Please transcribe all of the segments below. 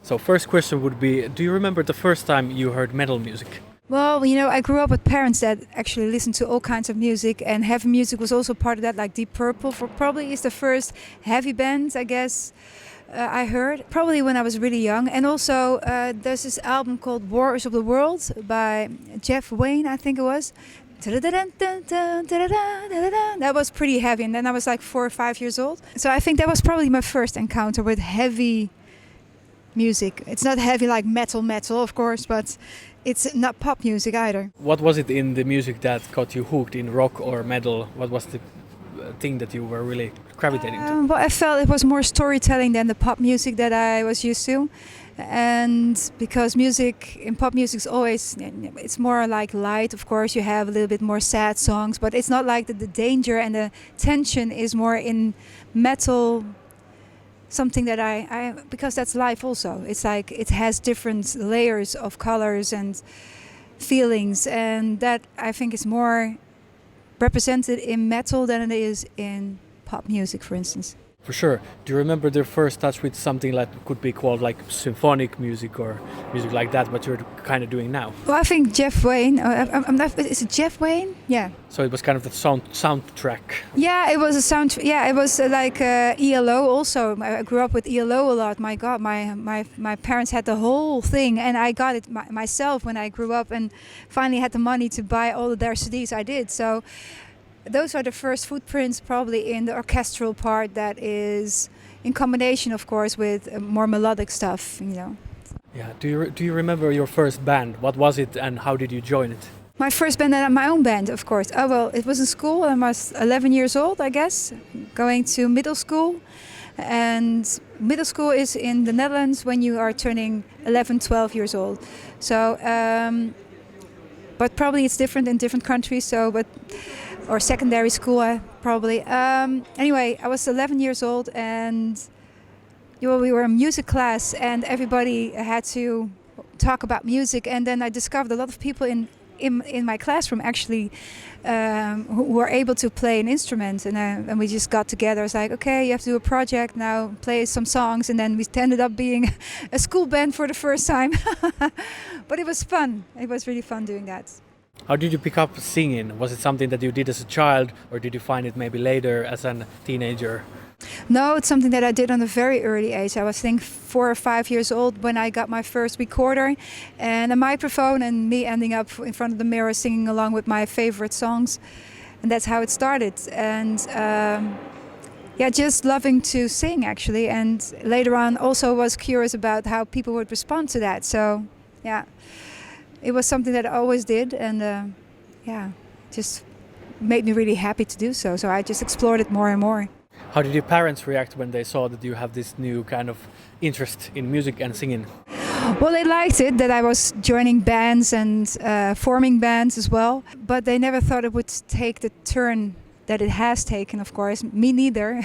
So first question would be, do you remember the first time you heard metal music? Well, I grew up with parents that actually listened to all kinds of music, and heavy music was also part of that, like Deep Purple probably is the first heavy band, I guess, I heard. Probably when I was really young. And also there's this album called Wars of the World by Jeff Wayne, I think it was. That was pretty heavy, and then I was like 4 or 5 years old. So I think that was probably my first encounter with heavy music. It's not heavy like metal, of course, but it's not pop music either. What was it in the music that got you hooked, in rock or metal? What was the thing that you were really gravitating to? Well, I felt it was more storytelling than the pop music that I was used to. And because pop music is always, it's more like light, of course, you have a little bit more sad songs, but it's not like the danger and the tension is more in metal, something that because that's life also. It's like it has different layers of colors and feelings, and that I think is more represented in metal than it is in pop music, for instance. For sure. Do you remember their first touch with something that could be called like symphonic music or music like that, what you're kind of doing now? Well, I think Jeff Wayne, is it Jeff Wayne? Yeah. So it was kind of the soundtrack. Yeah, it was a sound. Yeah, it was like ELO also. I grew up with ELO a lot. My God, my parents had the whole thing, and I got it myself when I grew up and finally had the money to buy all of their CDs. I did. So those are the first footprints probably in the orchestral part that is in combination, of course, with more melodic stuff, Yeah. Do you remember your first band? What was it and how did you join it? My first band, my own band, of course. Oh, well, it was in school. I was 11 years old, I guess, going to middle school. And middle school is in the Netherlands when you are turning 11, 12 years old. So, but probably it's different in different countries. Or secondary school, probably. Anyway, I was 11 years old, and we were in music class, and everybody had to talk about music. And then I discovered a lot of people in my classroom actually who were able to play an instrument, and we just got together. It's like, okay, you have to do a project now, play some songs, and then we ended up being a school band for the first time. But it was fun. It was really fun doing that. How did you pick up singing? Was it something that you did as a child, or did you find it maybe later as a teenager? No, it's something that I did on a very early age. I was, I think, 4 or 5 years old when I got my first recorder and a microphone, and me ending up in front of the mirror singing along with my favorite songs. And that's how it started. And just loving to sing, actually. And later on also was curious about how people would respond to that. So, yeah. It was something that I always did, and just made me really happy to do so. So I just explored it more and more. How did your parents react when they saw that you have this new kind of interest in music and singing? Well, they liked it, that I was joining bands and forming bands as well. But they never thought it would take the turn that it has taken, of course. Me neither.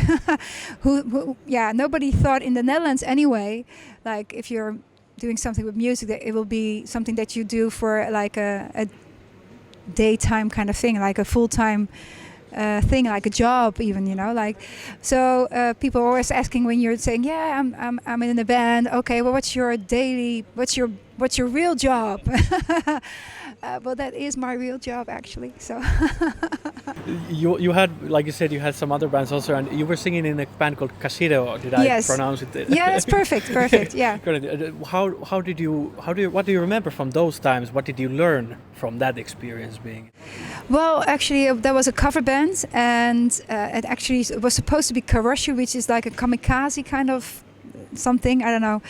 Nobody thought in the Netherlands anyway, like if you're doing something with music, that it will be something that you do for like a daytime kind of thing, like a full-time thing, like a job even, so people are always asking when you're saying, I'm in a band, okay, well, what's your real job? Well, that is my real job, actually. So you had, like you said, you had some other bands also, and you were singing in a band called Casino. Did I pronounce it? Yeah, that's perfect. Yeah. What do you remember from those times? What did you learn from that experience being? Well, actually, there was a cover band, and it was supposed to be Karoshi, which is like a kamikaze kind of something. I don't know.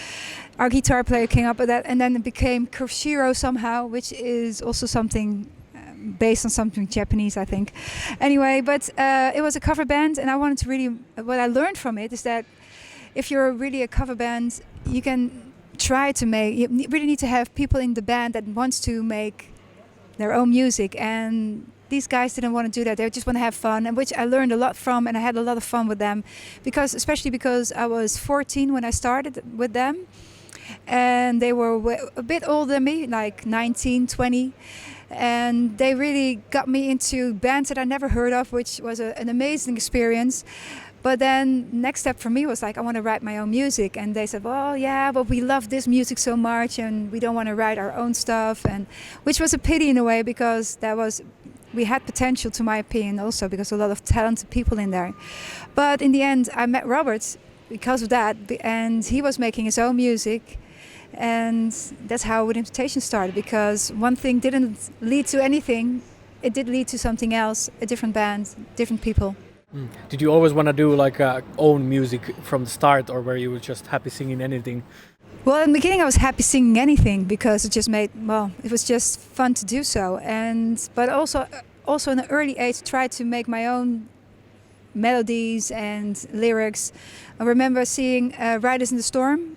Our guitar player came up with that, and then it became Kurshiro somehow, which is also something based on something Japanese, I think. Anyway, but it was a cover band, and I wanted to really... What I learned from it is that if you're really a cover band, you can try to make... You really need to have people in the band that wants to make their own music, and these guys didn't want to do that. They just want to have fun, and which I learned a lot from, and I had a lot of fun with them, especially because I was 14 when I started with them. And they were a bit older than me, like 19, 20. And they really got me into bands that I never heard of, which was an amazing experience. But then next step for me was like, I want to write my own music. And they said, well, yeah, but we love this music so much and we don't want to write our own stuff. And which was a pity in a way, because we had potential, to my opinion, also because a lot of talented people in there. But in the end, I met Robert because of that, and he was making his own music. And that's how With Invitation started, because one thing didn't lead to anything. It did lead to something else, a different band, different people. Did you always want to do like own music from the start, or were you just happy singing anything? Well, in the beginning I was happy singing anything because it was just fun to do so. But also in an early age tried to make my own melodies and lyrics. I remember seeing Riders in the Storm.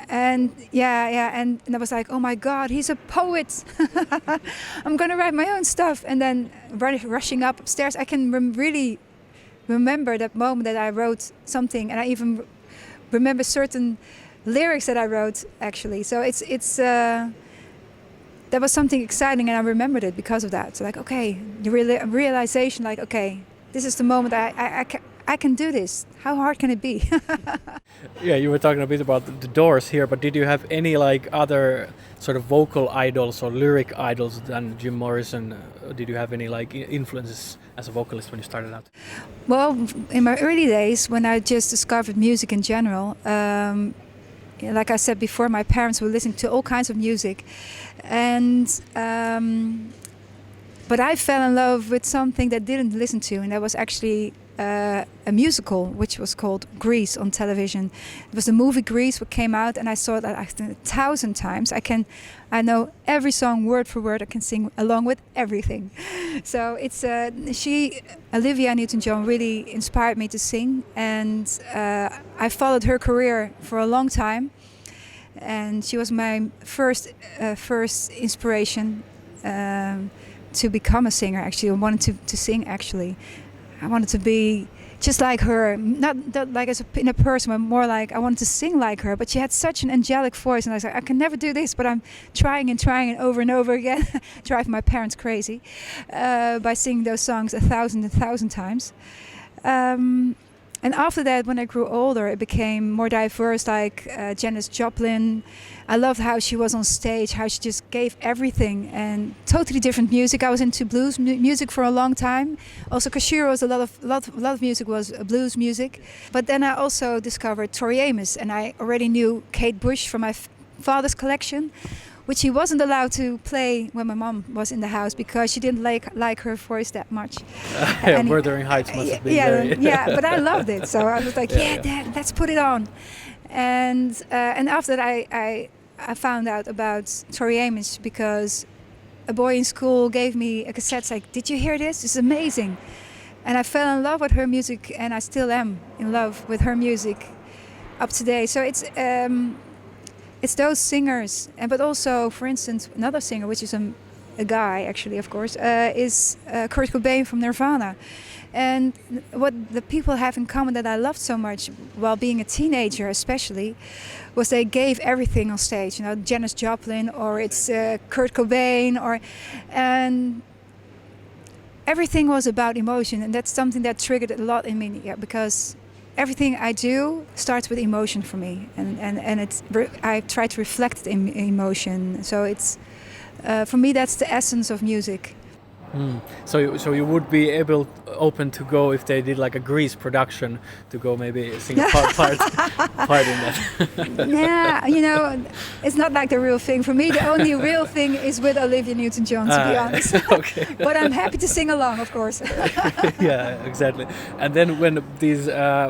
And and I was like, oh my God, he's a poet. I'm gonna write my own stuff. And then rushing up upstairs, I can really remember that moment that I wrote something, and I even remember certain lyrics that I wrote actually. So it's that was something exciting, and I remembered it because of that. So like, okay, the realization, like, okay, this is the moment I can do this. How hard can it be? Yeah, you were talking a bit about the Doors here, but did you have any like other sort of vocal idols or lyric idols than Jim Morrison? Did you have any like influences as a vocalist when you started out? Well, in my early days, when I just discovered music in general, like I said before, my parents were listening to all kinds of music, and but I fell in love with something that didn't listen to, and that was actually a musical which was called Grease on television. It was the movie Grease what came out, and I saw that 1,000 times. I know every song word for word. I can sing along with everything. So it's Olivia Newton-John really inspired me to sing, and I followed her career for a long time, and she was my first inspiration to become a singer. Actually, I wanted to sing. Actually, I wanted to be just like her, not like in a person, but more like I wanted to sing like her. But she had such an angelic voice, and I was like, I can never do this, but I'm trying and over and over again, drive my parents crazy by singing those songs 1,000 times. And after that, when I grew older, it became more diverse, like Janis Joplin. I loved how she was on stage, how she just gave everything, and totally different music. I was into blues music for a long time. Also, Kashira was a lot of music was blues music. But then I also discovered Tori Amos, and I already knew Kate Bush from my father's collection, which he wasn't allowed to play when my mom was in the house because she didn't like her voice that much. Wuthering Heights must have been yeah, but I loved it, so I was like, Dad, let's put it on. And after that, I found out about Tori Amos because a boy in school gave me a cassette. It's like, did you hear this? It's amazing. And I fell in love with her music, and I still am in love with her music up to date. So it's those singers, but also, for instance, another singer, which is a guy, actually, of course, is Kurt Cobain from Nirvana. And what the people have in common that I loved so much, while being a teenager especially, was they gave everything on stage. You know, Janis Joplin, or it's Kurt Cobain, and everything was about emotion, and that's something that triggered a lot in me, because everything I do starts with emotion for me, and I try to reflect it in emotion. So it's for me, that's the essence of music. So you would be open to go if they did like a Grease production to go maybe sing a part in that. Yeah, you know, it's not like the real thing. For me, the only real thing is with Olivia Newton-John, to be honest. Okay. But I'm happy to sing along, of course. Yeah, exactly. And then when these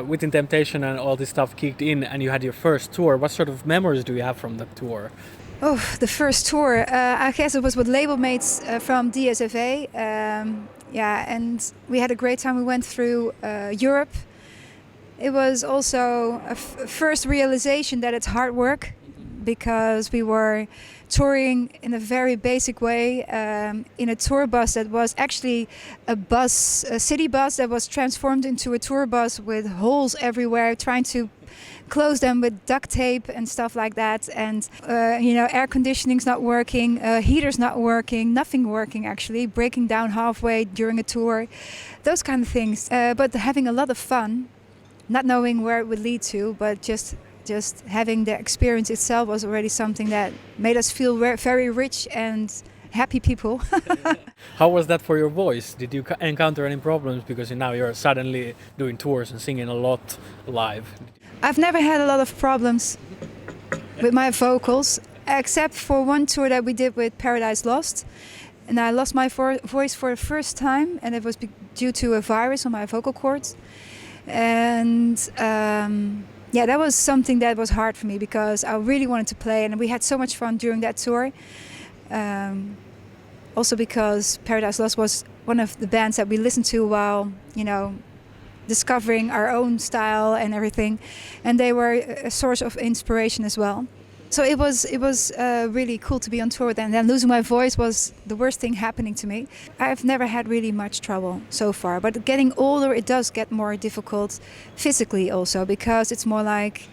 Within Temptation and all this stuff kicked in and you had your first tour, what sort of memories do you have from that tour? Oh, the first tour. I guess it was with label mates from DSFA. And we had a great time. We went through Europe. It was also a first realization that it's hard work, because we were touring in a very basic way in a tour bus that was actually a city bus that was transformed into a tour bus with holes everywhere, trying to close them with duct tape and stuff like that. And air conditioning's not working, heater's not working, nothing working actually, breaking down halfway during a tour, those kind of things. But having a lot of fun. not knowing where it would lead to, but just having the experience itself was already something that made us feel very rich and happy people. How was that for your voice? Did you encounter any problems because now you're suddenly doing tours and singing a lot live? I've never had a lot of problems with my vocals, except for one tour that we did with Paradise Lost. And I lost my voice for the first time, and it was due to a virus on my vocal cords. And that was something that was hard for me because I really wanted to play, and we had so much fun during that tour. Also because Paradise Lost was one of the bands that we listened to while, discovering our own style and everything, and they were a source of inspiration as well. So it was really cool to be on tour with them. And then losing my voice was the worst thing happening to me. I've never had really much trouble so far, but getting older, it does get more difficult physically also, because it's more like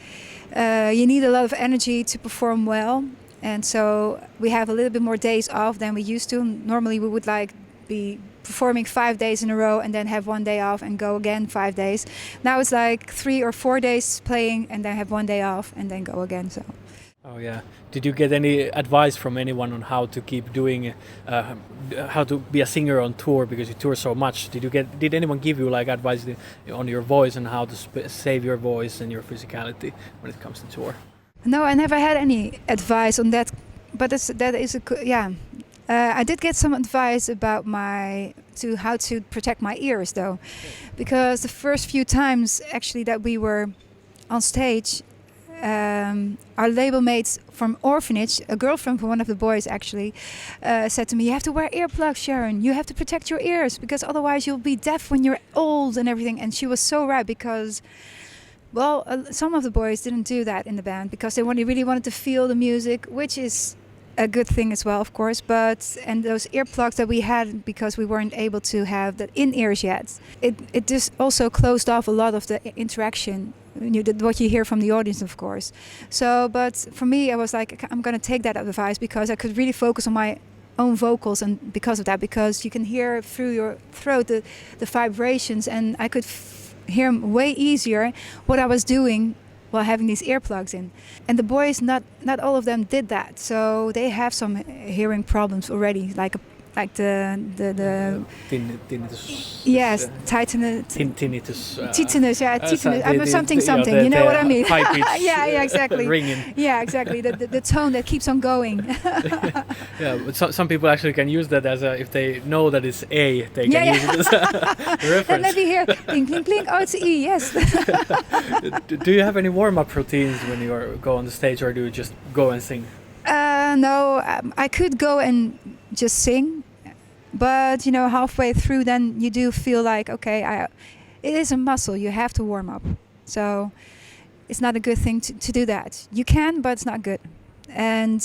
you need a lot of energy to perform well. And so we have a little bit more days off than we used to. Normally we would be performing 5 days in a row and then have 1 day off and go again 5 days. Now it's like 3 or 4 days playing and then have 1 day off and then go again. So. Oh yeah. Did you get any advice from anyone on how to keep doing, how to be a singer on tour, because you tour so much? Did anyone give you advice on your voice and how to save your voice and your physicality when it comes to tour? No, I never had any advice on that, but I did get some advice about how to protect my ears though, because the first few times actually that we were on stage, our label mates from Orphanage, a girlfriend from one of the boys actually, said to me, "You have to wear earplugs, Sharon. You have to protect your ears because otherwise you'll be deaf when you're old and everything." And she was so right because, some of the boys didn't do that in the band because they really wanted to feel the music, which is a good thing as well, of course. And those earplugs that we had, because we weren't able to have the in-ears yet, it just also closed off a lot of the interaction. What you hear from the audience, of course. So, but for me, I was like, I'm going to take that advice because I could really focus on my own vocals, and because of that, because you can hear through your throat the vibrations, and I could hear way easier what I was doing while having these earplugs in. And the boys, not all of them did that, so they have some hearing problems already, like the tinnitus. Yes, tinnitus. Tinnitus, yeah, tinnitus. Something. You know what I mean? High pitch, yeah, exactly. Ringing. Yeah, exactly. The tone that keeps on going. Yeah, but some people actually can use that as if they know that it's A, they can use it as a reference. Then let me hear clink, clink, clink. Oh, it's E. Yes. Do you have any warm-up routines when you go on the stage, or do you just go and sing? No, I could go and just sing, but halfway through, then you do feel like, okay, it is a muscle. You have to warm up. So it's not a good thing to do that. You can, but it's not good. And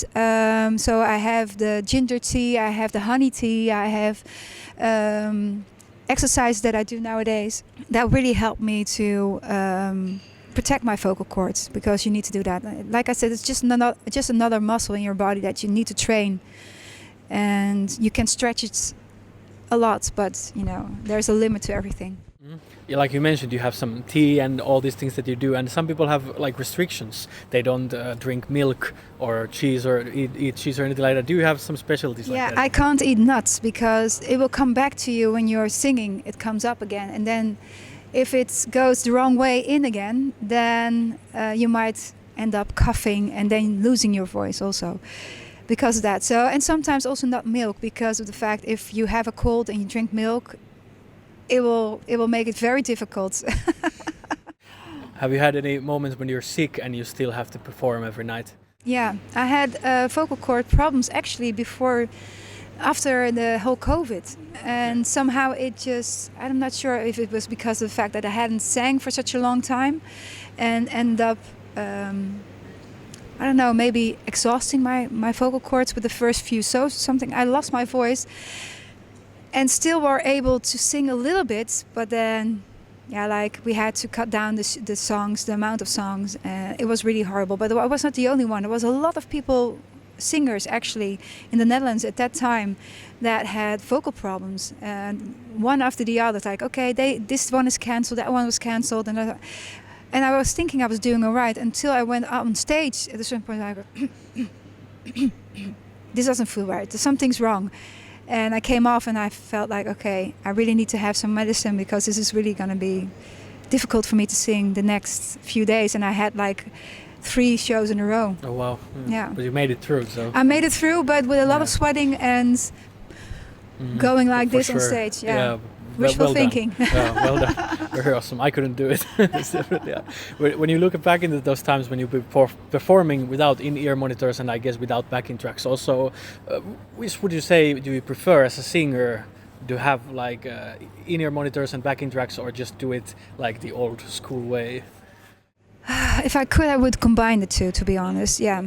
so I have the ginger tea, I have the honey tea, I have exercise that I do nowadays that really help me to protect my vocal cords, because you need to do that. Like I said, it's just another muscle in your body that you need to train, and you can stretch it a lot, but there's a limit to everything. Yeah, like you mentioned, you have some tea and all these things that you do, and some people have restrictions. They don't drink milk or cheese or eat cheese or anything like that. Do you have some specialties like that? Yeah, I can't eat nuts because it will come back to you when you're singing. It comes up again, and then if it goes the wrong way in again, then you might end up coughing and then losing your voice also because of that. So, and sometimes also not milk, because of the fact if you have a cold and you drink milk, it will make it very difficult. Have you had any moments when you're sick and you still have to perform every night? Yeah, I had vocal cord problems actually after the whole COVID, and somehow I'm not sure if it was because of the fact that I hadn't sang for such a long time and ended up I don't know, maybe exhausting my vocal cords with the first few something. I lost my voice and still were able to sing a little bit, but then we had to cut down the songs, the amount of songs. It was really horrible, but I was not the only one. There was a lot of people, singers actually, in the Netherlands at that time that had vocal problems, and one after the other, like, okay, this one is cancelled, that one was cancelled, and And I was thinking I was doing all right until I went out on stage. At a certain point, I go, this doesn't feel right. Something's wrong. And I came off and I felt like, okay, I really need to have some medicine because this is really going to be difficult for me to sing the next few days. And I had like 3 shows in a row. Oh, wow. Yeah. But you made it through, so. I made it through, but with a lot of sweating and going like For this on sure. stage. Yeah. Well, Wishful well thinking. Done. Yeah, well done. Very awesome. I couldn't do it. Yeah. When you look back into those times when you were performing without in-ear monitors and I guess without backing tracks also, which would you say do you prefer as a singer? Do you have like in-ear monitors and backing tracks or just do it like the old school way? If I could, I would combine the two, to be honest. Yeah.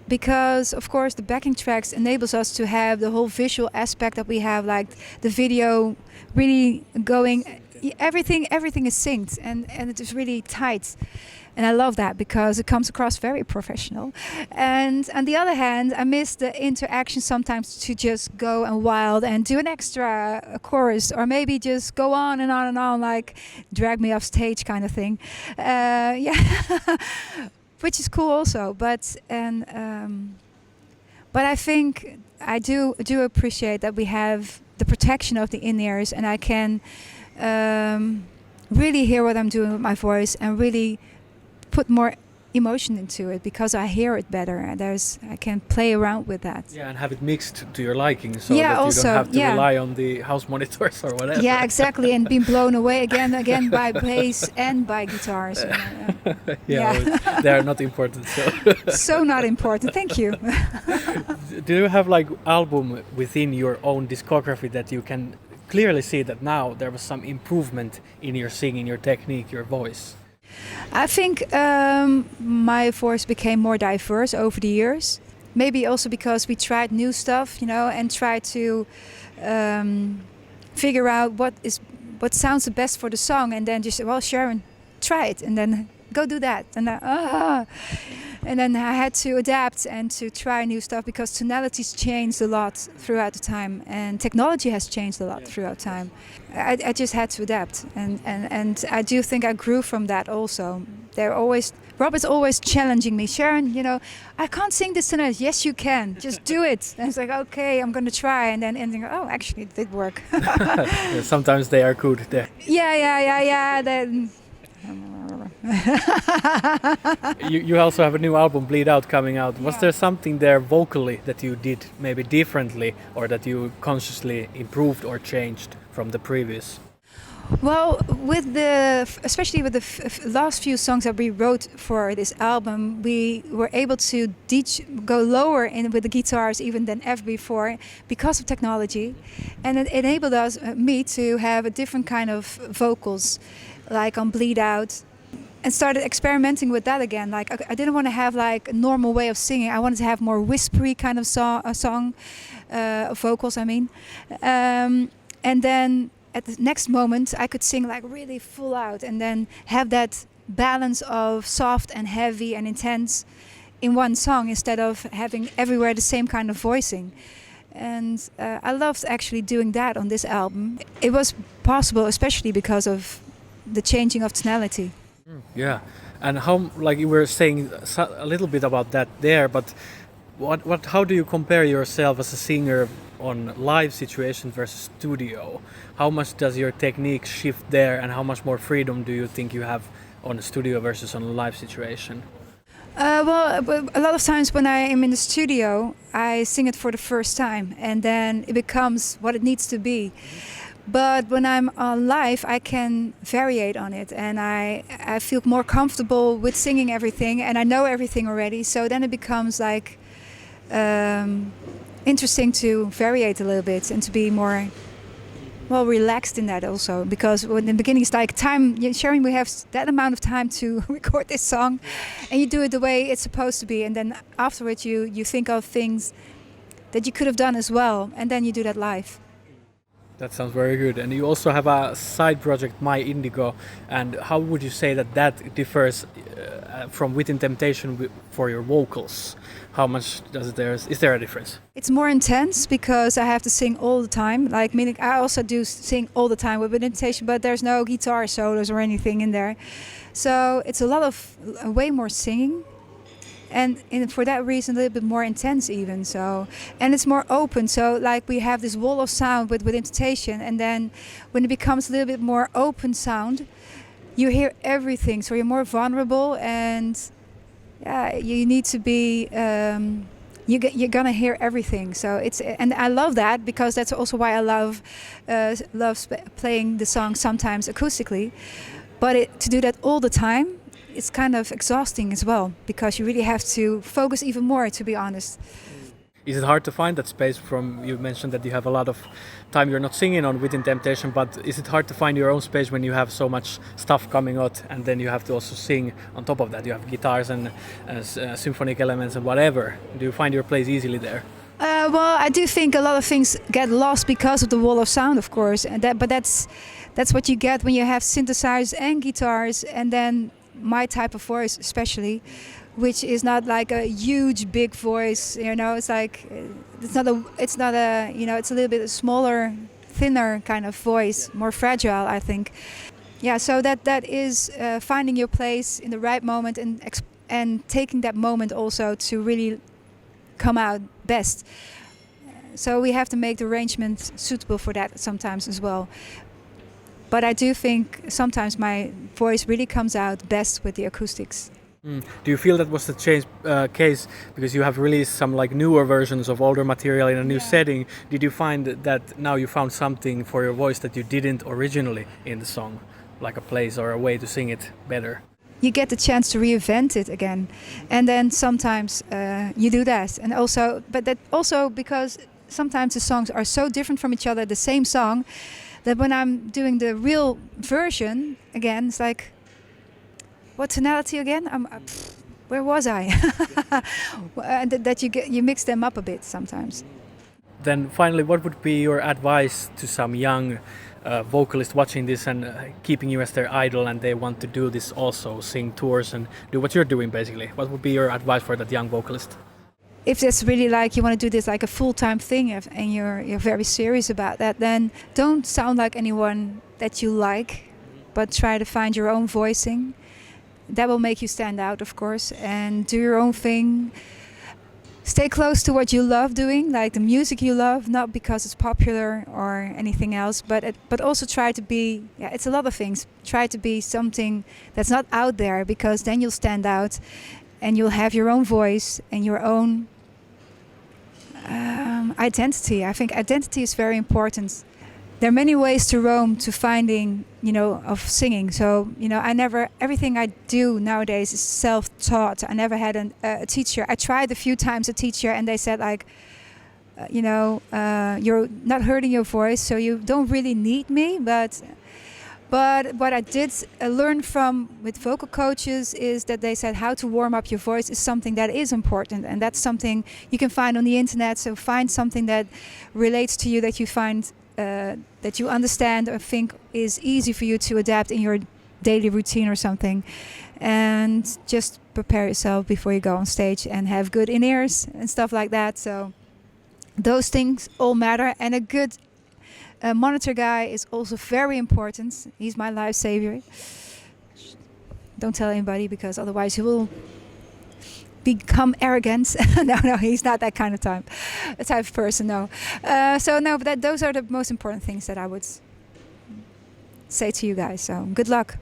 Because of course the backing tracks enables us to have the whole visual aspect that we have, like the video really going, everything is synced and it is really tight. And I love that because it comes across very professional. And on the other hand, I miss the interaction sometimes to just go and wild and do an extra chorus or maybe just go on and on and on, like drag me off stage kind of thing. Yeah. Which is cool also, but I think I do appreciate that we have the protection of the in-ears, and I can really hear what I'm doing with my voice and really put more emotion into it because I hear it better. And I can play around with that. Yeah, and have it mixed to your liking, so Yeah, that you also, don't have to yeah. rely on the house monitors or whatever. Yeah, exactly, and being blown away again by bass and by guitars. Yeah, well, they are not important. So. So not important. Thank you. Do you have like album within your own discography that you can clearly see that now there was some improvement in your singing, your technique, your voice? I think my voice became more diverse over the years. Maybe also because we tried new stuff, and tried to figure out what sounds the best for the song, and then just Sharon, try it, and then go do that, and then I had to adapt and to try new stuff because tonalities changed a lot throughout the time, and technology has changed a lot throughout time. I just had to adapt, and I do think I grew from that also. Robert's always challenging me, Sharon, I can't sing this tonight. Yes, you can. Just do it. And it's like, okay, I'm going to try. And then ending, oh, actually, it did work. Yeah, sometimes they are good there. Yeah. Then. You also have a new album, Bleed Out, coming out. Was there something there vocally that you did maybe differently or that you consciously improved or changed from the previous? Well, especially with the last few songs that we wrote for this album, we were able to go lower with the guitars even than ever before because of technology, and it enabled me to have a different kind of vocals, like on Bleed Out, and started experimenting with that again. Like I didn't want to have like a normal way of singing. I wanted to have more whispery kind of vocals. I mean, and then. At the next moment, I could sing like really full out and then have that balance of soft and heavy and intense in one song instead of having everywhere the same kind of voicing. And I loved actually doing that on this album. It was possible, especially because of the changing of tonality. Yeah, and how, like you were saying a little bit about that there, but how do you compare yourself as a singer on live situation versus studio? How much does your technique shift there, and how much more freedom do you think you have on the studio versus on a live situation? Well, a lot of times when I am in the studio, I sing it for the first time, and then it becomes what it needs to be. But when I'm on live, I can variate on it, and I feel more comfortable with singing everything, and I know everything already. So then it becomes like interesting to variate a little bit and to be more relaxed in that also, because when in the beginning it's like time, Sharon, we have that amount of time to record this song, and you do it the way it's supposed to be, and then afterwards you think of things that you could have done as well, and then you do that live. That sounds very good. And you also have a side project, My Indigo. And how would you say that that differs from Within Temptation for your vocals? How much does it there? Is there a difference? It's more intense because I have to sing all the time. Like, meaning I also do sing all the time with meditation, but there's no guitar solos or anything in there. So it's a lot of way more singing. And for that reason, a little bit more intense even. So, and it's more open. So, like, we have this wall of sound with meditation, and then when it becomes a little bit more open sound, you hear everything. So you're more vulnerable, and yeah, you need to be. You're gonna hear everything. So and I love that because that's also why I love playing the song sometimes acoustically. But to do that all the time, it's kind of exhausting as well, because you really have to focus even more, to be honest. Is it hard to find that space you mentioned that you have a lot of time you're not singing on Within Temptation, but is it hard to find your own space when you have so much stuff coming out and then you have to also sing on top of that? You have guitars and symphonic elements and whatever. Do you find your place easily there? Well, I do think a lot of things get lost because of the wall of sound, of course. But that's what you get when you have synthesizers and guitars, and then my type of voice especially, which is not like a huge big voice, it's like it's not a it's a little bit smaller, thinner kind of voice, more fragile, I think. Yeah, so that is finding your place in the right moment and taking that moment also to really come out best. So we have to make the arrangements suitable for that sometimes as well. But I do think sometimes my voice really comes out best with the acoustics. Do you feel that was the case because you have released some like newer versions of older material in a new setting? Did you find that now you found something for your voice that you didn't originally in the song, like a place or a way to sing it better? You get the chance to reinvent it again, and then sometimes you do that, and also, but that also because sometimes the songs are so different from each other, the same song, that when I'm doing the real version again, it's like, what tonality again? Where was I? That you mix them up a bit sometimes. Then finally, what would be your advice to some young vocalists watching this and keeping you as their idol, and they want to do this also, sing tours and do what you're doing basically? What would be your advice for that young vocalist? If it's really like you want to do this like a full-time thing and you're very serious about that, then don't sound like anyone that you like, but try to find your own voicing. That will make you stand out, of course, and do your own thing. Stay close to what you love doing, like the music you love, not because it's popular or anything else, but also try to be, it's a lot of things. Try to be something that's not out there, because then you'll stand out and you'll have your own voice and your own identity. I think identity is very important. There are many ways to roam to finding, of singing. So, everything I do nowadays is self-taught. I never had a teacher. I tried a few times a teacher, and they said like, you're not hurting your voice, so you don't really need me. But what I did learn with vocal coaches is that they said how to warm up your voice is something that is important, and that's something you can find on the internet. So find something that relates to you, that you find that you understand or think is easy for you to adapt in your daily routine or something, and just prepare yourself before you go on stage and have good in-ears and stuff like that. So those things all matter, and a good monitor guy is also very important. He's my life savior. Don't tell anybody, because otherwise he will become arrogant. No, he's not that kind of type of person. No. But those are the most important things that I would say to you guys. So good luck.